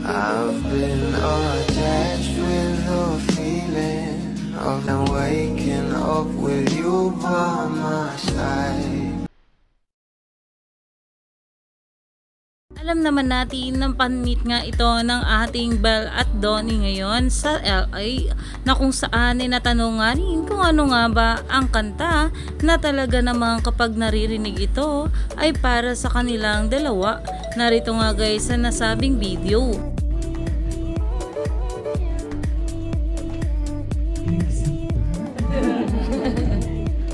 I've been attached with the feeling of waking up with you by my side. Alam naman natin ng panmeet nga ito ng ating Belle at Donnie ngayon sa LA, na kung saan ay natanunganin kung ano nga ba ang kanta na talaga namang kapag naririnig ito ay para sa kanilang dalawa. Narito nga guys sa nasabing video.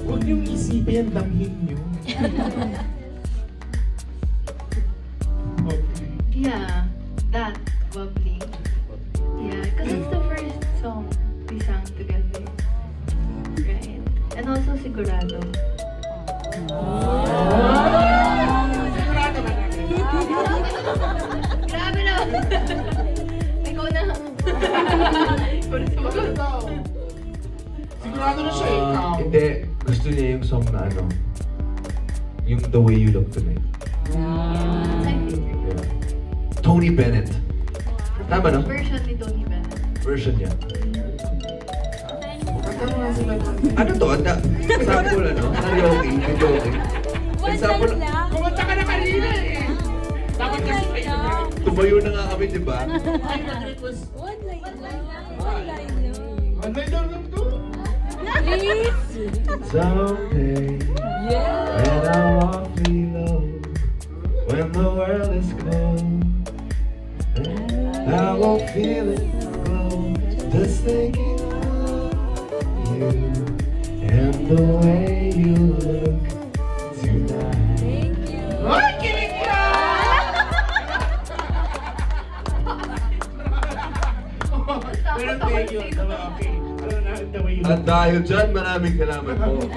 Huwag niyong isipin, damhin niyo. Yeah, that bubbly. Yeah, because it's the first song we sang together. Right. And also Sigurado. Sigurado ka natin. Grabe na! Ikaw na. Ikaw na sumagot. Sigurado na siya ikaw. Hindi, gusto niya yung song na ano, yung The Way You Look Tonight. I think Yeah. Tony Bennett. Tama no? version ni Tony Bennett. Version niya. Kanta mo nga sila. Ano to? Sample ano? Karaoke. Karaoke. Example. Kumanta ka na kanina eh. Dapat kasi kayo na. Tumayo na nga kami, di ba? Ay, nag-request. One line lang. Ang may daw lang to. Someday, when I'm awfully low, when the world is cold, I won't feel it glow, just thinking of you and the way you look tonight. Ay, kilig ka! Pero thank you. Okay. Alam na, the way you At dahil dyan, maraming salamat po.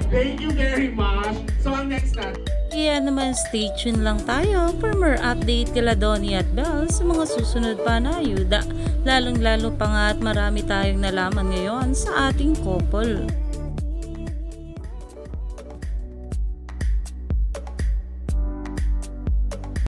Thank you very much. So, ang next na. Kaya naman stay tuned lang tayo for more update kila Donnie at Belle sa mga susunod pa na ayuda. Lalong lalo pa nga at marami tayong nalaman ngayon sa ating couple.